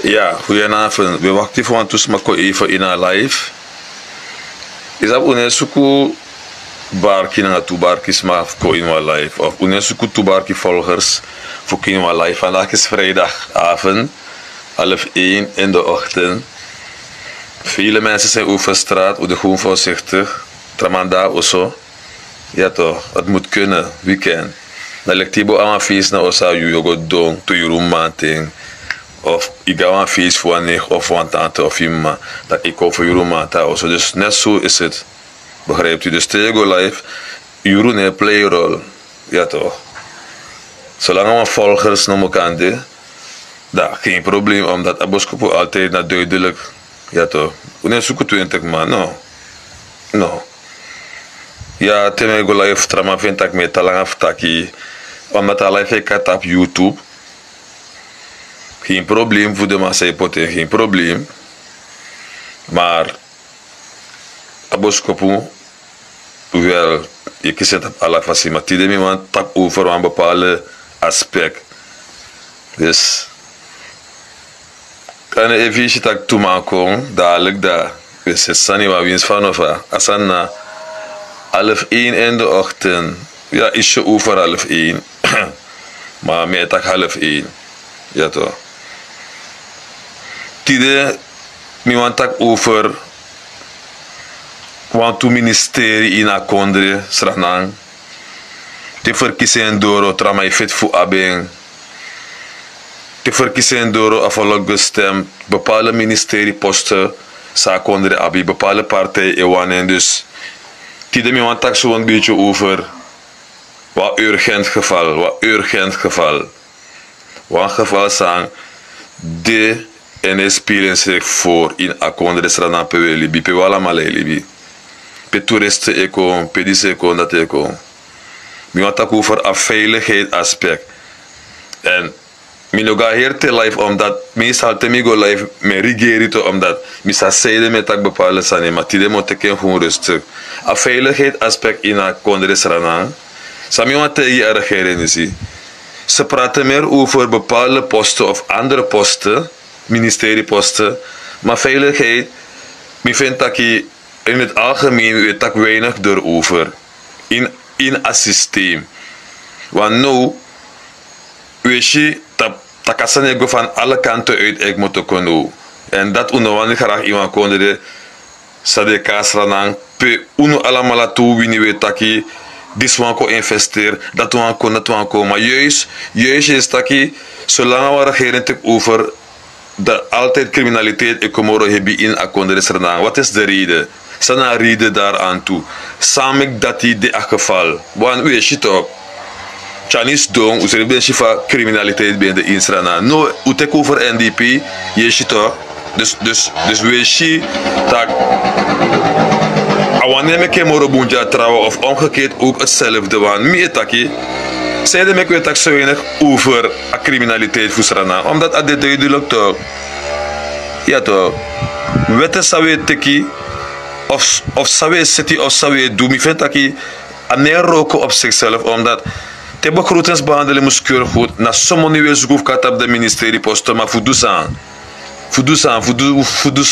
Ja, goedenavond. We wachten voor ons maar even in haar live. Is dat unesuku barki na tu barkis maar ko in haar live of unesuku tu barki volgers voor in haar live. Vandaag is vrijdagavond, 12:30 in de ochtend. Vele mensen zijn over straat, de gewoon voorzichtig. Tramanda of zo. Ja toch, het moet kunnen, weekend. Dan lijkt die aan een feest naar Osa, je dong, to je roemanting. Of ik ga een feest voor een nicht of voor een tante of iemand. Dat ik ook voor je roemanta of zo. Dus net zo is het. Begrijpt u? Dus tegen live, je een playrol. Ja toch. Zolang we volgers naar elkaar doen, dat geen probleem, omdat Aboskopo altijd naar duidelijk. Ja toch. We zijn zoeken 20 man, no. No. Ja, tegen live, trama vind ik met talang aftaki. Omdat hij live gaat op YouTube. Geen probleem voor de Masai-poten, geen probleem. Maar Aboskopo, wel, je kiest het op alle fasen, maar die iemand tap over een bepaalde aspect. Dus, kan je even dat toemaken, dadelijk daar. Dus het is niet wat winst van of als dan na 12:30 in de ochtend, ja, is je over 12:30, maar meer tak 12:30, ja toch. Tide, mi want tak over, want to ministerie in a kondre, sranang, te verkiezen door tramai fit voor abeng, te verkiezen door afvallig gestemd, bepaalde ministerieposten, sa kondre abi, bepaalde partij ewanen, dus tide mi want tak zo een beetje over, wat urgent geval, wat geval sang, de en hij spelen zich voor in akkoord restaurant pe libi pe wala malay libi pe toeristen eko pe diseko dat eko mi want ook over een veiligheid aspect en mi no ga hier te live omdat meestal te mi go live me rigerito omdat mi sa zeiden met dat bepaalde sane maar tide moet ik gewoon rustig een veiligheid aspect in akkoord restaurant sami want te hier regeren is ze praten meer over bepaalde posten of andere posten ministerieposten, maar veiligheid, ik vind dat je in het algemeen weet dat weinig erover in een systeem. Want nu, weet je, dat kan je van alle kanten uit ik moet kunnen. En dat ik graag iemand kon de sadekasranang, pe uno allemaal toe wie niet weet dat je dit wanko investeert, dat wanko, maar juist is dat je, zolang we regeren over dat altijd criminaliteit en komoro hebben in akkoord restaurant. Wat is de reden? Zijn er reden daaraan toe? Samen dat die de geval. Want weet je toch? Chinese dong, we zijn van criminaliteit bij de restaurant. No, u tek over NDP, je toch? Dus weet je dat wanneer ik komoro bunja trouwen of omgekeerd ook hetzelfde. Want meer taki. Zeiden ik weet dat zo weinig over a criminaliteit voor Srana. Omdat het duidelijk toch. Ja toch. Wetten zou je teki. Of zou je zitten of zou je doen. Ik vind dat je aan roken op zichzelf. Omdat de begrotingsbehandeling moet keurig goed. Na sommige nieuwe zoekhoefkat op de ministerieposten. Maar voor doesaan.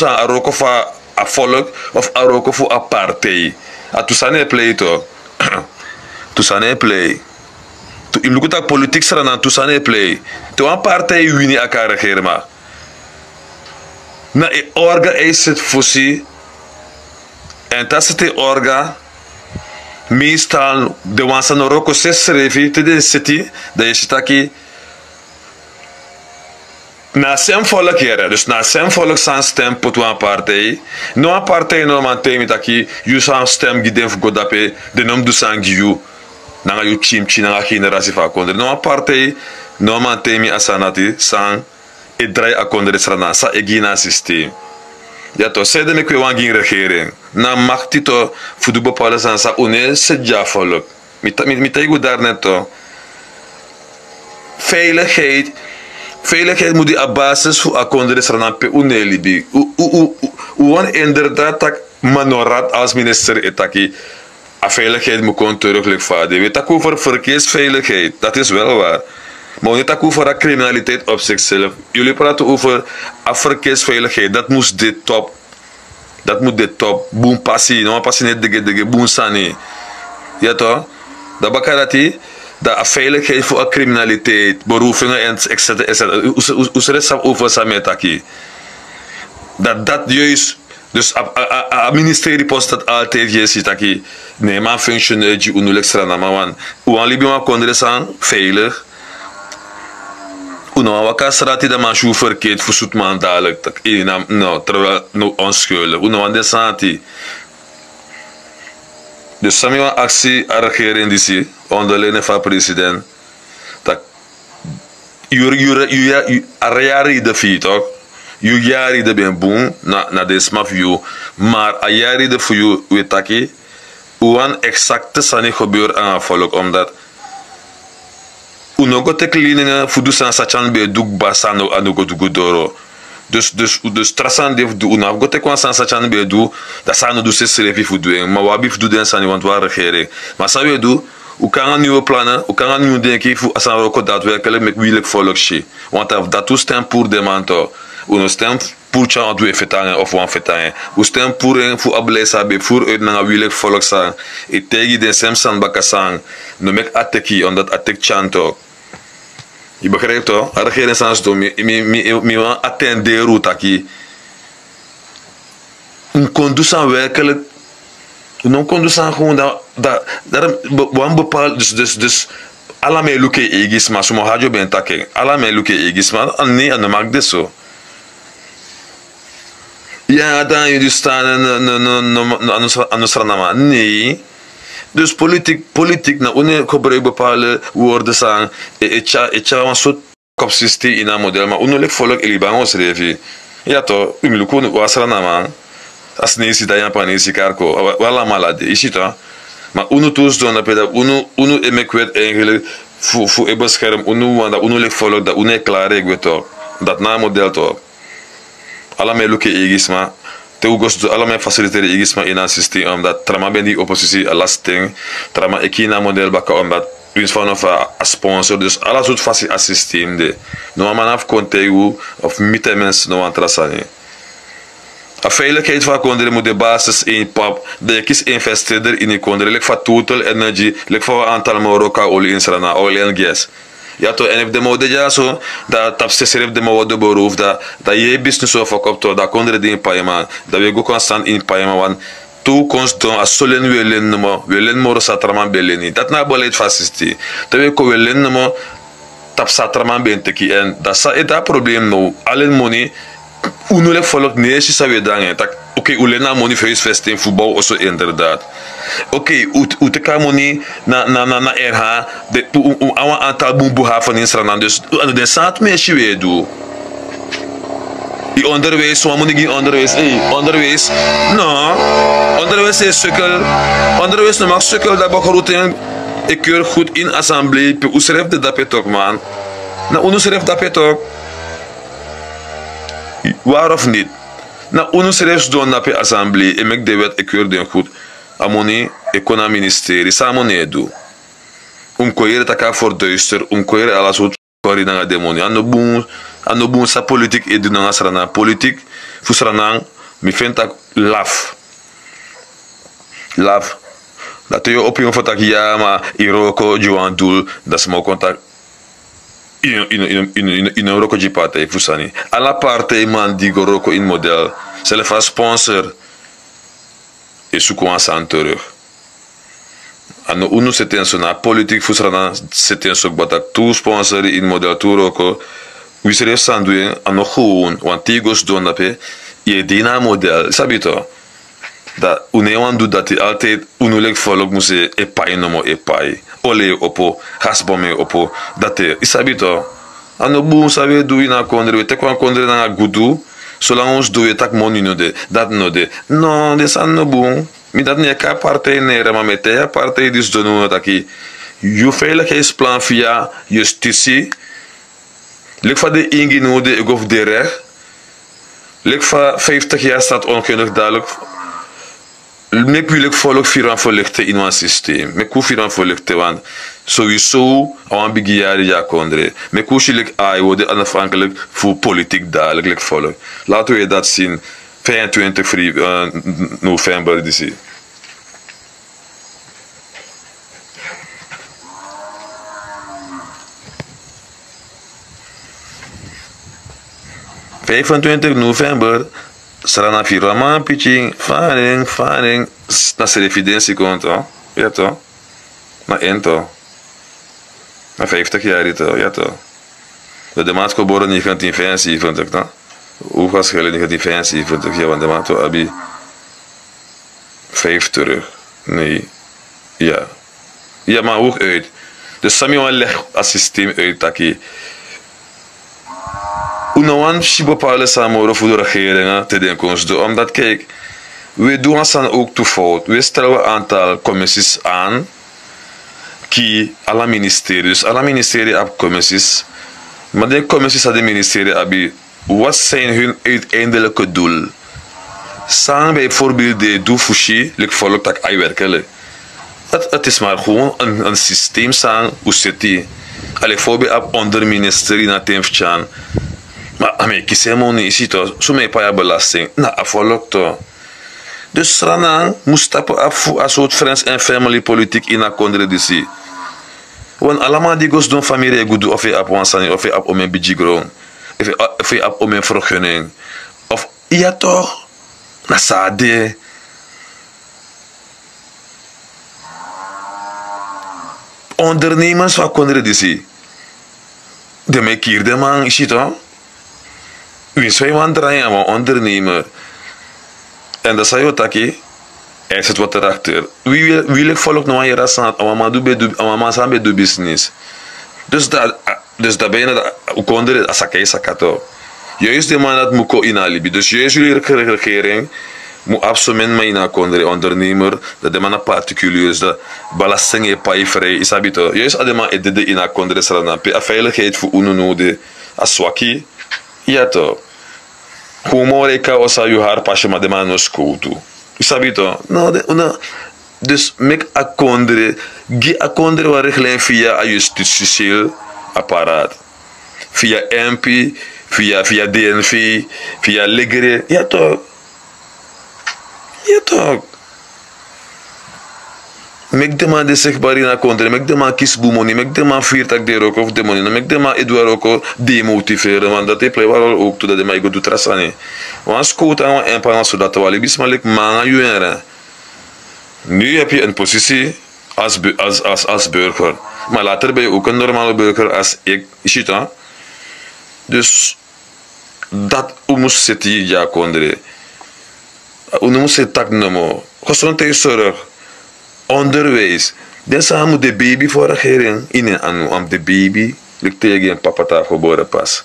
A roken voor a volk. Of a roken voor a partij. A toesane play toch. Toesane play. In lukuta politiek sera na tusane play. Te wan partij wini aka regeren ma. Na e orga is het fossi. En dat is de orga. Meestal de wan san roko ses revi te de city. Dat je zit na sem volk here. Dus na sem volk san stem pot wan partij. No een partij normaal temi taki. You san stem giden voor godape. De nom du san giu. Nanga yu chimchi nanga generatie van kondre. No partij, no man temi asanati sang e draai a kondre strana sa egina systeem. Ja to zeiden ik wan ging regering. Na machti to voor de bepaalde san sa une se ja volk. Mitaigu daar net to. Veiligheid moet die op basis voor a kondre strana pe une libi. Wan inderdaad tak manorat als minister etaki. A veiligheid moet gewoon teruglijk vader. Weet dat over verkeersveiligheid, dat is wel waar. Maar niet over criminaliteit op zichzelf. Jullie praten over verkeersveiligheid. Dat moet dit top. Dat moet dit top. Boom passie. Nou passie net de boom sani. Ja toch? Dat bakarati. Dat veiligheid voor criminaliteit. Beroepingen en etc. Hoe ze het over sametaki. Dat juist. Dus het ministerie post dat altijd je ziet dat nee maar functioneert je unulik strana maar wan uan libi ma kondresan veilig uno waka strati da ma chauffeur keet voor zoet man dadelijk tak inam no terwijl no onschuldig uno wan de santi dus sami wan actie a regering disi onder lene van president tak you are de fiet toch. You jari de ben boom na de smaf you, maar a jari de voor you wetaki, uan exacte sani gebeur aan volk omdat uno go te cleaningen voor dus aan sachan be duk basano anu go dugu doro. Dus trasan def du una go te kwan san sachan be du da sano du se srefi voor doen, maar wabi voor doen sani want waar regering. Maar sa we du u kan nieuwe plannen, u kan nieuwe denken voor asan roko daadwerkelijk met wielijk volk shi. Want dat tu stem pour de manto. Uno stem pour chan doe fetangen of wan fetangen. U stem pour ablesa be pour uit na wielijk volk sang. E tegi den semsan bakasang. No mek ateki on dat atek chanto. Je begrijpt toch? De regering sans do mi wan attender route aki. Un condusan werkelijk. Un condusan gewoon dat wan bepaald dus alla me luke egisma sumo hajo ben taken. Alla me luke egisma nee an mak deso. Ja, dan jullie staan aan de stranama. Nee. Dus politiek na une gebruik bepaalde woorden zijn. Het een soort kopsysteem in een model, maar une lek volk elibang ons revi. Ja toch, umilukun was ranama. As nesi da yan panesi karko. Wala malade, is het toch? Maar une toes doen dat peda une emekwet eigenlijk voor e bescherm une lek volk dat une klaar ik weet toch. Dat na model toch. Alla me luke egisma te ugos alla me faciliteren egisma in een systeem omdat trama ben die oppositie a lasting trama ekina model baka omdat wins van of a sponsor dus alla soort faci a systeem de no man af kontegu of mitemens no antrasani a veiligheid van kondre moet de basis in pap de kies investeerder in kondre lek van total energy lek van aantal moroka olie in srana oil and gas. Ja toch, en if de mode ja zo, dat tapste serif de mode beroef, dat je business of ook op to, dat kondre die in paiement, dat we go constant in paiement, want tu constant a solen welen moro satraman beleni, dat na beleid fascisti, dat we ko welen mo tap satraman benteki en dat sa et dat probleem no, allen money, unule volk neesi sa we dangen, tak oké, ulena money voor huisvesting, voetbal of zo inderdaad. Oké, uteka money na RH, de een aantal boemboeha van Israël, dus de zaad meisje weer doen. Die onderwijs, wat moet ik in onderwijs? Onderwijs, no, onderwijs is sukkel, onderwijs no mag sukkel, dat begroting, ik keur goed in assemblee, pe usref de dapet ook man, na unusref dapet ook, waar of niet? Na unusref doen dapet assemblee, en mek de wet, ik keur den goed. Amoni economie ministerie samen do. Koyer taka voor duister, koyer alles wat kori na demoni. Ano boom sa politik edu na srana politik fusranang mi fenta laf. Dat je op je foto ja maar iroko juan doel dat smo contact in roko jipate fusani. Alla parte man digo roko in model. Zelf als sponsor. E sukuan san terug. Ano unu se tenso na politik fusrana se tenso batak tu sponsor in model tu roko. Wisere sandue ano gewoon want tigos don dape je dina model sabito. Da unewan du dat altijd unulek volk muse epai nomo epai. Ole opo hasbome opo date isabito. Ano bu sabe du ina kondre te kwan kondre na gudu. Zolang ons doe je tak money no de, dat no de. No, de san no boom. Mi dat niet ka partij nere, maar met de partij dus doen we dat je veiligheidsplan via justitie. Lek van de ingenode, ik of de recht. Lek van 50 jaar staat onkundig duidelijk. Mek wil ik volk vieren verlichten in een systeem. Mek hoe vieren verlichten, want Sowieso aan begin ja kondre. Me kushelijk ai worden onafhankelijk voor politiek dadelijk volk. Laten we dat zien. 25 november DC. november sarana firma pitching faring na evidentie komt hoor. Ja toch? Na ento. Na 50 jaar het ja toch. De maat geboren 1975 toch? Hoe was het 1975 ja want de maat abi 5 terug. Nee. Ja. Ja maar ook uit. Dus Samuel leg het systeem uit dat Unawan si bepaalde samenwerking voor de regering te denken doen. Omdat kijk, we doen ons dan ook te fout. We stellen een aantal commissies aan. Die alle ministeries, alle ministeries hebben commissies. Maar de commissies aan de ministerie hebben, wat zijn hun uiteindelijke doel? Samen bijvoorbeeld de doelfunctie, like volk dat ik werken. Het is maar gewoon een systeem samen, hoe zit die? Allee, voorbeeld op onder ministerie naar Temfchan. Maar ame kisemo ni isi to so me pa belasting na afolok to. Dus Ranang moest stappen af voor een soort friends en family politiek in een contradictie. Want allemaal die gos doen familie goed of je op wansani of je op om een bijigron of je op om een vergunning of ja toch na sade. Ondernemers van contradictie. De me kier de man isi to. Wie zou je draaien aan een ondernemer? En dat zei je taki, hij zit wat erachter. Wie wil ik volk nog aan je rassen? Mama samen doe business. Dus dat ben je dat konder als ik sakato. Juist de man dat moet in alibi. Dus juist jullie regering moet absoluut maar in konder ondernemer dat de man particulier is de belasting je paai vrij is habito. Juist de man de in konder staan. Pe veiligheid voor unonode aswaki. Ja toch. Como reka osa yu har pasje maar de man no skoutu. Isabi toch? No, dus mek akondre, gi akondre waar reglijn via a justitieel apparaat. Via MP, via DNV, via legere. Ja toch? Ja toch? Mek de man de zegbaar in akondre, mek de man kies boemoni, mek de man 40 de roko of de money, mek de man Edouard ook demotiveren, want dat heeft wel ook toe dat de man go doet trasane. Want scout aan een paar zodat wel ibis malik manga juera. Nu heb je een positie als burger, maar later ben je ook een normale burger als ik, is het dan? Dus dat moest zitten ja kondre. Moest het tak nomo. Gezondheidszorg. Onderwijs. Dan samen de baby voor de regering in en aan de baby ligt tegen een papa geboren pas.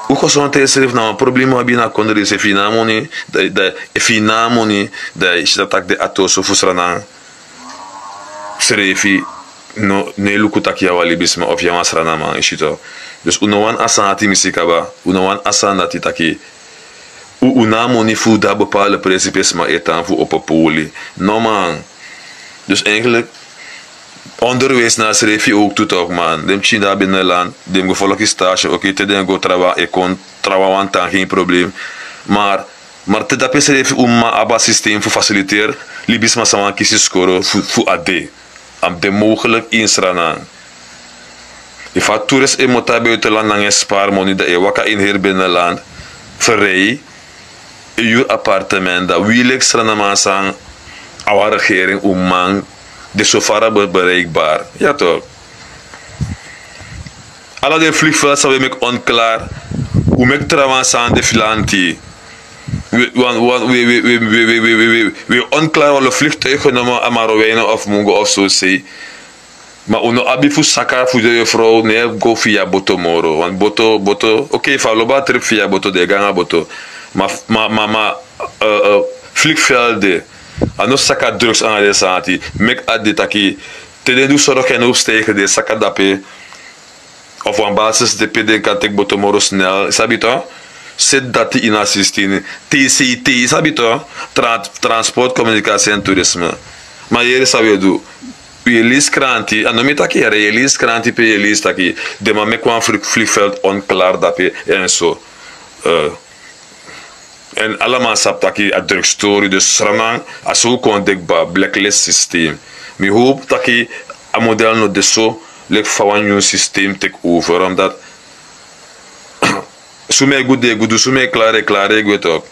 Hoe gezondheidszorg nou een probleem hebben na kondre se finamoni dat is dat tak de atoso fusrana serefi no ne lukutak ya walibisma of ya masrana man ishito. Dus unowan asati misikaba unowan asanati taki una moni voor dat bepaalde principes maar etan voor op een poli. No man. Dus eigenlijk onderwijs naar schreef je ook toe toch man. Dem China binnenland, dem gevolg is stage, oké, te den go trawa, ik kon trawa wantan geen probleem. Maar te dat schreef je uma aba systeem voor faciliteer, libis maar samen kiezen scoren voor AD. Am de mogelijk insranan. If a toerist in mota buitenland dan spaar money dat je wakka in hier binnenland verrij. Uw appartement dat wil ik aan our regering man de sofara bereikbaar. Ja toch? Alle de vliegvelden zijn we onklaar. Hoe mek trouwens aan de filanti. We onklaar wat de vliegtuigen noemen Amarowijnen of Mongo of zo zei. Maar uno abi fu saka fu de vrouw nee go via boto moro. Want boto oké, faloba trip via boto de ganga boto. Maar vliegvelden, en saka drugs aan de santi, mek adi taki, te den du zorg en opstegen de saka dape, of op basis de peden kan tek botomoro snel, sabi to? Zet dat in assistine, TCT, sabi to? Transport, communicatie en toerisme. Maar hier is wat we doen. je leest kranti, en dan met dat je leest kranti, je leest dat je, de man met kwam vliegveld onklaar dat je, en zo. En allemaal sap dat je een drugstory, dus Sranang, als zo condekbaar, blacklist systeem. Ik hoop dat je een model nog de zo, like van een systeem take over, omdat, zo mij goed doe, zo mij klaar, ik weet ook.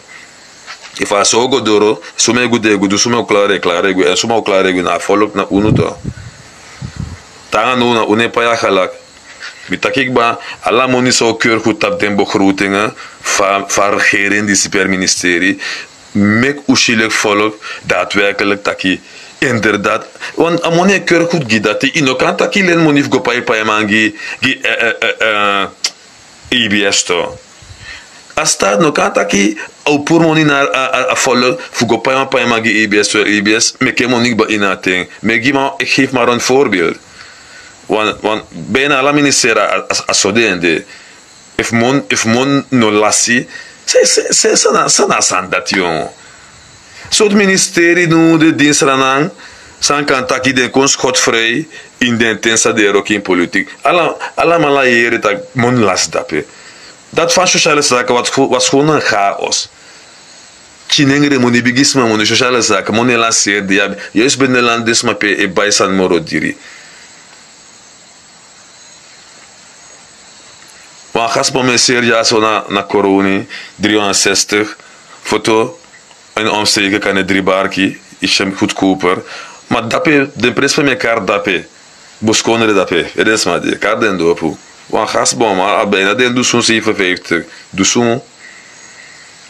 If I so go doro, so me go so me klare, en so me klare na follow na unu to. Tanga no na une pa ya galak. Bitakik ba alla moni so keur goed tap den begrotingen van regering die superministerie mek ushilek follow daadwerkelijk taki inderdaad want amone keur goed gidati ino kan taki len monif go pa mangi gi IBS to. Asta no kan taki au pour moni na a follow fugo pa magi IBS me ke moni ba inating me gi ma ik geef maar een voorbeeld. Want bijna alle ministeren asodende if mon no lassi se na sandat yon. So het ministerie nu de dienst ranang san kan taki den kon schotvrij in den tensa de ook in politiek. Alla malayere tak mon las dape. Dat van sociale zaken was gewoon een chaos. Chinengere moni bigisma moni sociale zaken moni lasser die juist binnen land dus maar pe e baisan moro diri. Maar gas momenseer ja zo na corona 63 foto en omsteken kan het 3 barki is hem goedkoper. Maar dape de prijs van elkaar dape boskonere dape het is maar die kaart den dopu. Want gasbom maar bijna den dus zo'n 57 dus zo'n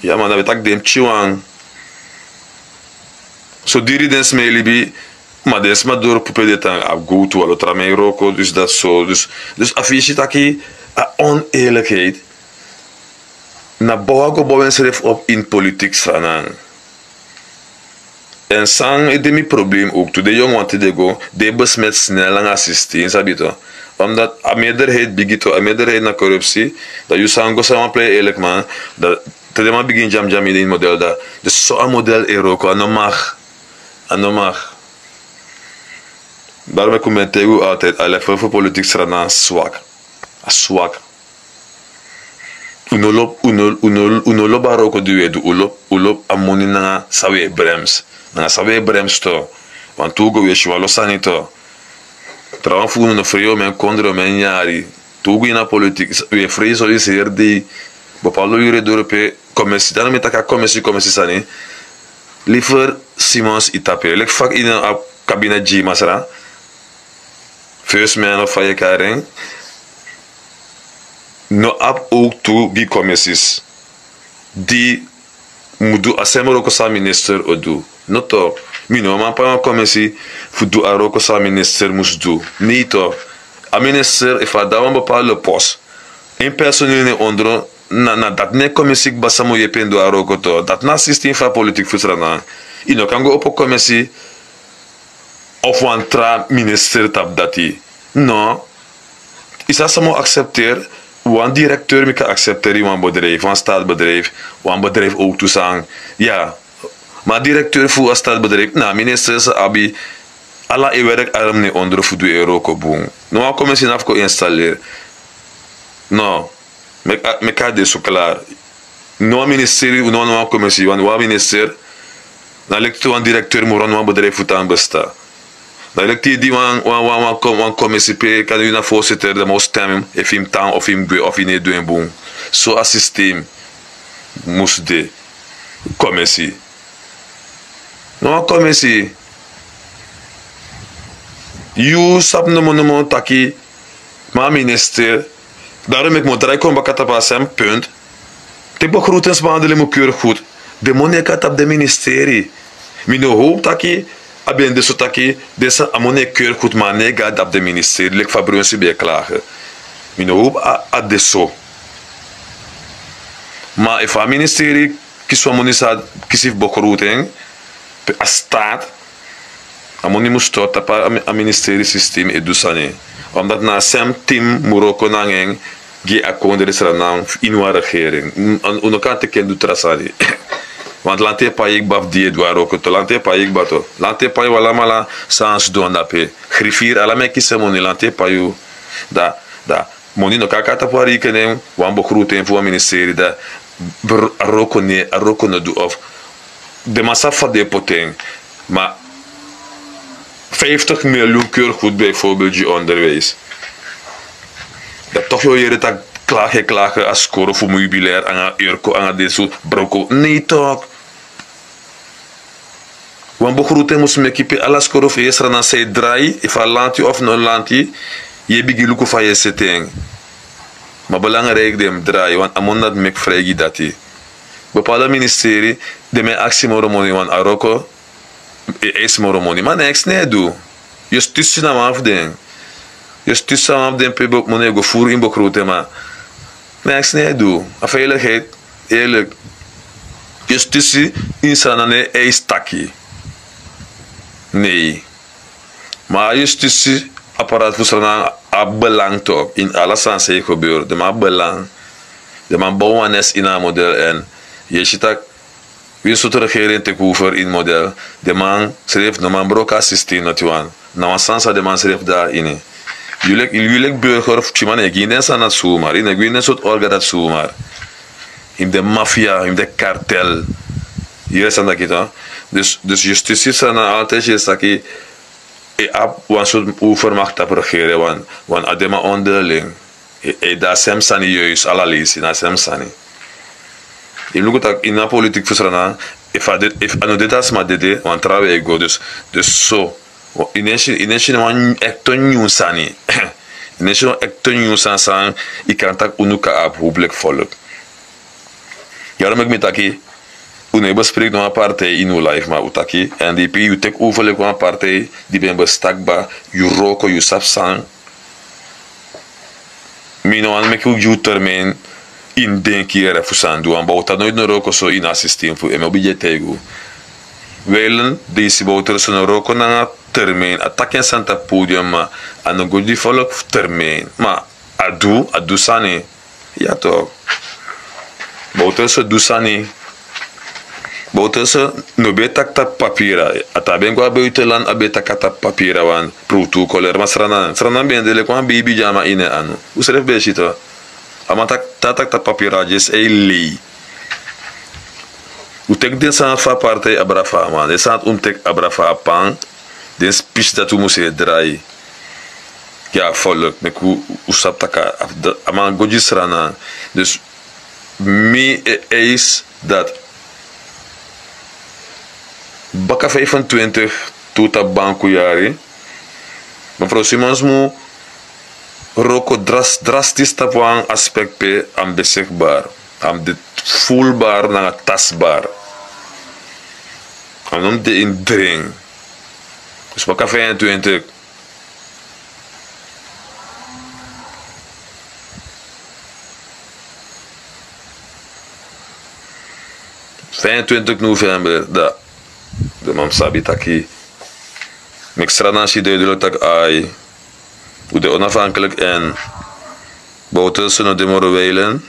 ja maar dat weet ik dem chiwang zo diri den smelibi maar des maar door poepe de tang af go to allo tramei roko dus dat zo dus affiche taki a oneerlijkheid na boago boven schreef op in politiek sanang en sang is demi probleem ook to de jong want de go de besmet snel lang assisteren sabito omdat a meerderheid bigito a meerderheid na corruptie dat je sang go samen play eerlijk man dat te ma begin jam in een model dat dus zo een model eroko anomag daarmee commenteer ik altijd alle voor politiek sanang zwak uno baroko duwe du ulop amoni na sawe brems to want tugo we shwalo sanito trawan fu no frio men kondro men yari tugo ina politik we free so is hier di bepaalde jure dorpe commissie dan met ka commissie sani liever Simons itape lek fak in a kabinet G masra first man of fire karen no ap ook toe die commissies die moet doen assemble ook als minister odu no to mino man pa commissie voor do aroko sa minister moest doen niet to a minister if a dawan bepaalde post in personeel ne onder na dat ne commissie basamo je pendo aroko to dat na systeem van politiek futsrana ino kan go op een commissie of wan tra minister tap dati no is dat samo accepteer wan directeur kan accepteren wan bedrijf, wan staatsbedrijf, wan bedrijf ook toezang. Ja, maar directeur voor een staatsbedrijf, nou ministers abi alla e werk arm ne onder voor de euro ko boom. No a commissie afko installer. No, me ka de so klaar. No ministerie, no commissie, wan minister. Na lekt wan directeur mo wan bedrijf voor aan besta. Dan lijkt die wan commissie pe kan u na voorzitter de moest stemmen if him tang of him gwe of in doen boom. Zo een systeem moest de commissie. No commissie. You sap no taki ma minister. Daarom ik moet draai kom bakata pasem punt. Te begroetingsbehandeling moet keurig goed. De moneka op de ministerie. Mino hoop taki abien de sotaki desa amone keur goed mane gad op de ministerie lek fabrionsi be klagen. Mino hoop a deso. Maar if a ministerie kies amone sa kisif begroting a staat amone moest tot op a ministerie systeem edusane. Omdat na sem team Morocco nangeng gi akonder is ranang in wa regering. Uno kan te ken du trasari. Want lante pa ik baf die edwar ook to lante pa ik bato. Lante pa wala mala sans don dape. Griffier ala me kisse moni lante pa you. Da moni no kakata po rekening wan begroeting voor ministerie da aroko no do of de massa van de poteng. Maar 50 miljoen keur goed bijvoorbeeld je onderwijs. Dat toch jou hier dat klagen als score voor mobilair aan Urko aan deze broko. Nee toch. Want begroeting moest me kippen alle score of eerst aan zij draai. If a lanti of no lanti. Je begint lukken van je setting. Maar belangrijk dem draai. Want amon dat mek vrij dat hij. Bepaalde ministerie de mij actie moromoni want Aroko is moromoni. Maar niks nee doe. Justitie na afding. Justitie na afding pe bok money go voer in begroeting maar niks nee doe. A veiligheid eerlijk. Justitie insanane is takkie. Nee. Maar justitie apparaat voor zo'n belang toch in alle sansen gebeurt. De man belang. De man bouwen in een model en je ziet dat wie soort regering te kover in model. De man schreef de man broka systeem natuurlijk. Nou een sansa de man schreef daarin. Jullie burger of chiman ik in den het zomaar. In een soort orga dat zomaar. In de maffia, in de kartel. Hier is dat kita. Dus justitie zijn altijd is dat je een soort overmacht op regeren, want adema onderling. Dat sem sani juist allerlees, dat sem sani. Je look dat in de politiek verstaan. If ano dit as maar dit, want trouwe ik go dus zo. Ineens man echt een nieuw sani. Ineens echt een nieuw sani. Ik kan tak unuka op publiek volk. Daarom ik met aki. Une bespreekt nog een partij in uw life, maar utaki. En die je tek overleg van een partij die ben bestakbaar, je roko, je sapsang. Mino aan mek je termijn in den keer fusan doen. En bouwt dat nooit een roko zo in een systeem voor. En me obje tegen. Wijlen deze bouwt zo'n roko na een termijn. Attacken zijn het podium, maar aan een goede volk termijn. Maar adu sani. Ja toch. Bouwt zo du sani. Boutense no beta tap papiera. Ataben kwa buitenland abeta tap papiera wan protocol maar sranan ben dele kwa bibi jama ine anu. Usref beshito. Ama tak papiera jes eli. Utek den san fa parte abrafa man. De san tek abrafa pan. Den speech dat u moest draai. Ja volk meku usap taka ama goji sranan. Dus me is dat Baka 25 tot op banku jari. Mevrouw Simons moet roko drastisch op een aspect pe am beschikbaar. Am dit voelbaar naar tastbaar. Am om de indring. Dus baka 25. November dat de mam sabi taki mixtra nasi duidelijk tak ai hoe de onafhankelijk en buiten zullen de Morowijlen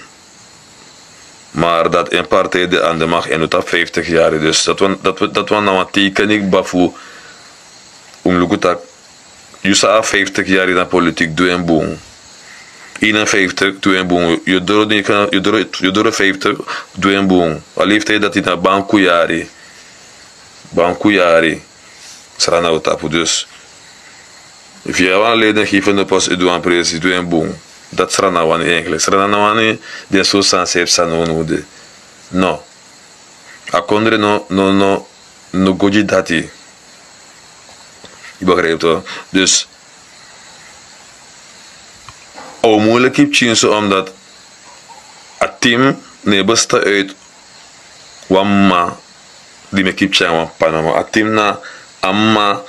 maar dat een partij de aan de macht en dat 50 jaar dus dat was nou een teken ik bafu lukutak jusa 50 jaar in de politiek doen en boom 51 doen en boom je door 50 doen en boom al heeft hij dat in een banku jari sarana utapu dus if je wan leden geven de post edu aan presi doe en boom dat sarana wan eigenlijk sarana wan de so sansep sanu de no akondre no goji dati je begrijpt toch dus o moeilijk heb je zo omdat het team ne besta uit wamma die me keep chama Panama. A team na amma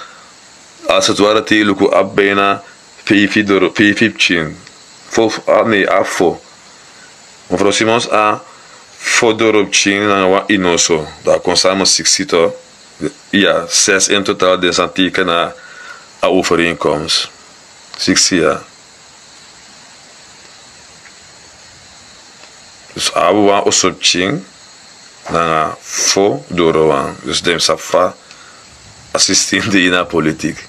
als het ware te luku ab bijna 15. Nee, afo. Mevrouw Simons a fodorop chin na wa inoso. Daar kon samen 60 to. Ja, 6 in totaal de santieke na a overeenkomst. 60 ja. Dus abu wa osop chin. nanga fo doro wan. Dus dem safa assistente in de politiek.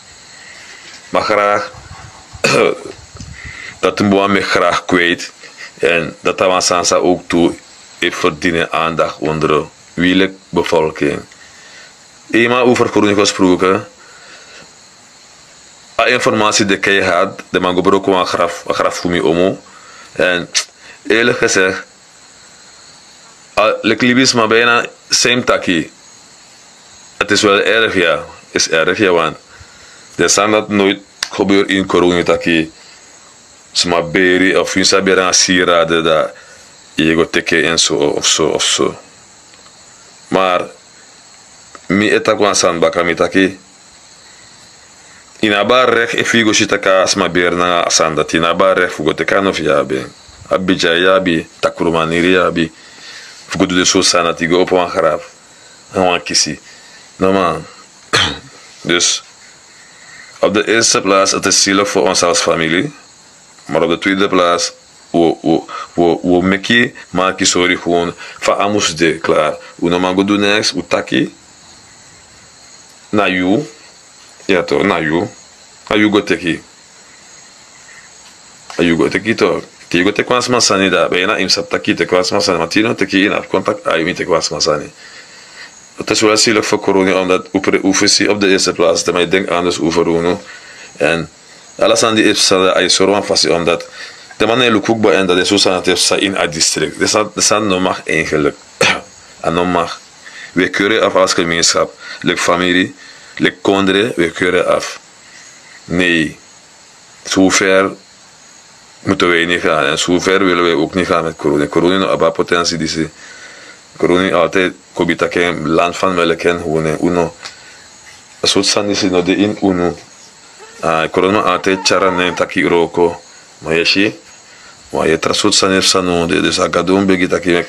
Maar graag dat een boer me graag kwijt. En dat aan Sansa ook toe heeft verdienen aandacht onder de wielige bevolking. Eenmaal over Groningen gesproken. A informatie die ik had, de man gebroken een graf voor mij om. En eerlijk gezegd, ik liep maar bijna same taki. Het is wel erg, ja. Is erg, ja, want er zijn dat nooit gebeurd in Groningen taki. Sma beri of je sabera een sieraden dat je gaat teken en zo of zo. Maar mi etak wan san baka mi taki. Ina ba recht e figo shitaka asma ber na asanda tina ba recht fugo teka of yabe. Abija yabi takurumaniri yabi. Fugo de so sana tigo op wan graf. En wan kisi. No man. Dus op de eerste plaats het is zielig voor ons als familie. Maar op de tweede plaats we meki maak je sorry gewoon van amus de klaar. We no man go do next we taki. Na you. Ja toch, na you. You go teki. You go teki toch. Ti go teki was masani da. Bijna im sap taki teki was masani. Maar tino teki in af contact ayu mi teki was masani. Het is wel zielig voor corona omdat oefensie op de eerste plaats. Dat mij denk anders over Uno. En alles aan die is ay sorwan fasi omdat de manier lukuk ba en dat is zo zijn het is in het district. Dat is no mag eigenlijk. En no mag. We keuren af als gemeenschap. Lek familie. Lek kondre. We keuren af. Nee. Zover moeten wij niet gaan. En zover willen wij ook niet gaan met corona. Corona no aba potentie die ze. Corona altijd kobita ken land van wel ken gewoon Uno. Zo zijn die no de in Uno. Corona altijd charane taki roko. Maar je maar je trasut sanef sanu de dus agadon begi taki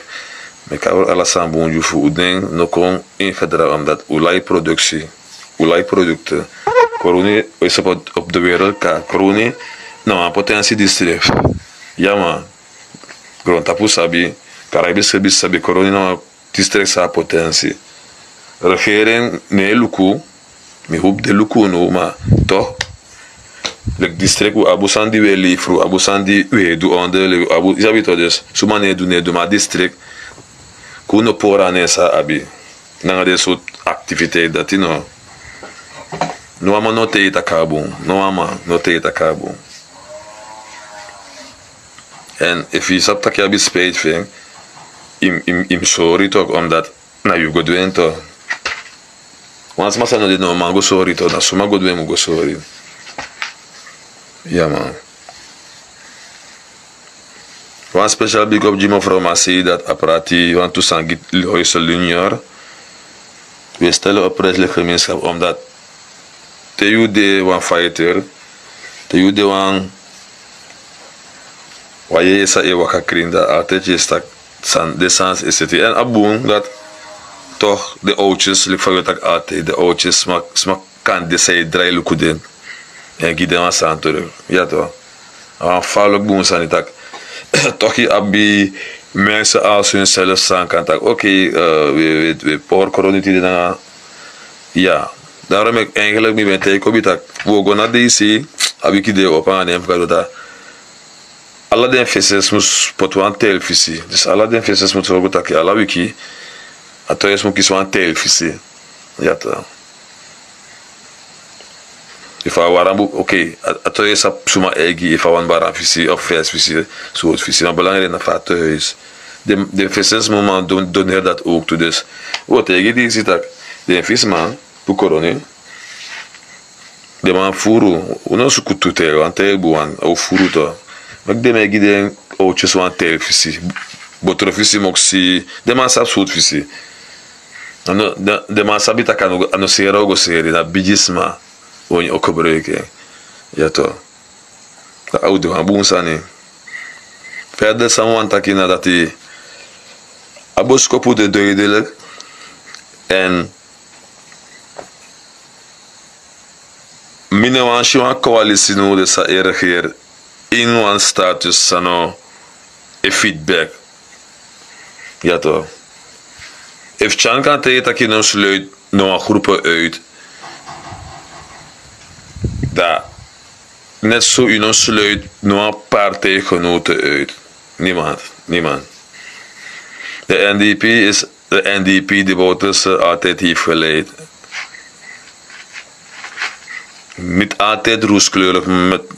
me kaur ala sambon ju fu den no kon ingedra omdat ulai productie ulai producten corona is op de wereld ka corona nou potentie district ja man grond tapu sabi Caraïbes sabi corona no district sa potentie regering ne luku mi hoop de luku no ma toch le district où Abu Sandi we livre Abu Sandi we do onder le Abu j'habite dus sumane do ne do ma district kuno pora nessa abi nanga de soort activiteit dat no no ama note ita cabo no ama note ita cabo en if you sap tak abi spade thing im sorry toch omdat na you go do ento once masa no de no mango sorry toch na suma go do mo go sorry. Ja man. One special big up Jimo from Massi dat apparati want to sang Loisel Junior. We stellen op prijselijk gemeenschap omdat te jude one fighter, te jude one waar je sa e waka krinda altijd je stak san de sans is het en abun dat toch de oudjes lik van dat altijd de oudjes smak kan de say dry lukuden. En giden was aan terug. Ja toch. Aan foutelijk boem zijn die tak. Toch je abi mensen als hun zelf zijn kan tak. Oké, we poor corona die dan. Ja. Daarom ik eigenlijk niet ben tegen kobi tak. We gaan naar DC. Abi kide op aan hem gaat dat. Alle den feses mus potwan televisi. Dus alle den feses moet zo tak. Alle wiki. Atoyes moet kiswan televisi. Ja toch. If I warambu, oké, ato je sap suma egi, if I want baran visi of vers visi, zo het visi, maar belangrijk na vaat thuis. De visses moment doneer dat ook toe, dus wat egi die zit dat, de vis man, pu corona, de man furu, uno su kutu te, want te buan, au furu to, maar de egi de oudjes wan tel visi, botro visi moxi, de man sap zoet visi, de man sabita kan ano sera ogo seri, na bijisma. Wanneer ook gebruiken. Ja toch. De oude gaan boensani. Verder samen takina dat hij aboskopu de duidelijk en minimum een coalitie nodig sa erger in een status sano e feedback. Ja toch. If Chan kan tegen dat je dan sluit nog groepen uit. Dat net zo u dan sluit nog partijgenoten uit. Niemand. De NDP is de NDP die Bouterse altijd heeft geleid. Niet altijd rooskleurig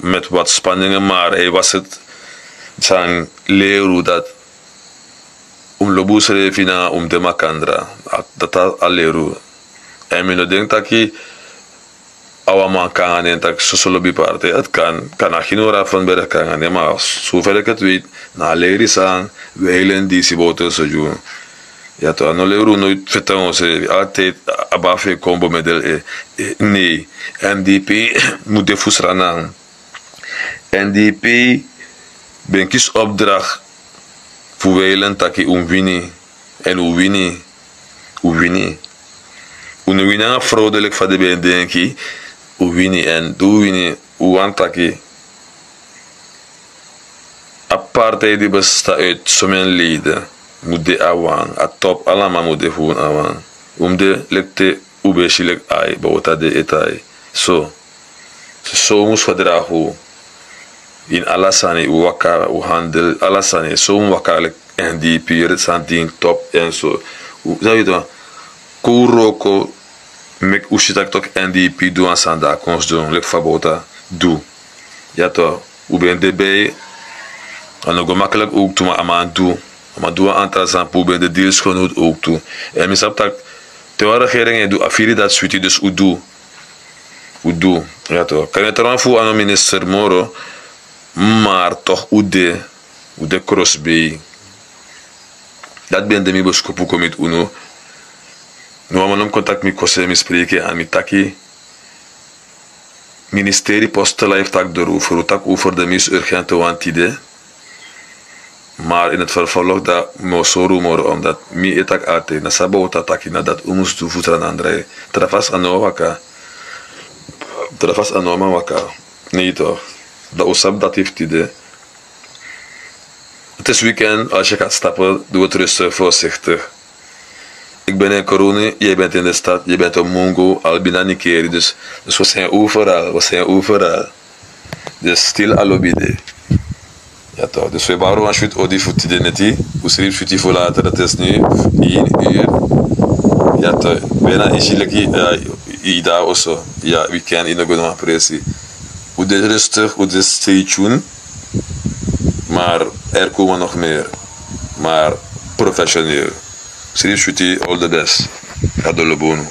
met wat spanningen, maar hij was het zijn leer dat lobus refina de makandra dat al leru en men denkt dat je man kan en dat zo lobby party het kan Ginora van Berg kan maar zover ik het weet na leer is aan wijlen die si boten zo doen ja toch no leru nooit vertellen ze altijd abafe combo medel nee NDP moet de fusranan NDP ben kies opdracht voor wijlen dat je wini en wini een fraudelijk van de ben denk je wini en wini want dat je apartheid die bestaat uit sommige leden moet de awan a top allemaal moet de gewoon awan de lekte ubeshilik ai bauta de etai so moest verdragen in Alassane waka handel Alassane zo wakalik NDP het zijn ding top en zo zou je dan kuroko mek ushitak tok NDP doen aan sanda kons doen lek fabota doe ja toch u bent erbij en ook gemakkelijk ook toe maar doe aan transport u bent de deals genoeg ook toe en misap tak de regering doet afiri dat suite dus u doe ja toch kan het er voor aan minister Moro maar toch de crossbay dat ben de mi boskopu komit uno no manam contact mi kose mi spreken aan mi taki ministerie postela heeft tak over de mis urgente wantide maar in het vervolg dat mo soru moro omdat mi etak ate na sabota taki na dat umus tu futran andre trafas anowaka waka nee toch dat OSAP dat heeft idee. Het is weekend, als je gaat stappen, doe het rustig, voorzichtig. Ik ben in corona, jij bent in de stad, je bent op Mongo, Albina Nikeri, dus we zijn overal. Dus stil alobide. Ja toch, dus we waren een shoot odi voor tide neti, we schreef shoot voor later, dat is nu 1 uur. Ja toch, bijna isileki, ida also, ja, weekend in de goede pressie. Hoe de rustig, hoe de stay tuned, maar er komen nog meer, maar professioneel. Schreef Shuti, all the best. Adolo Bono.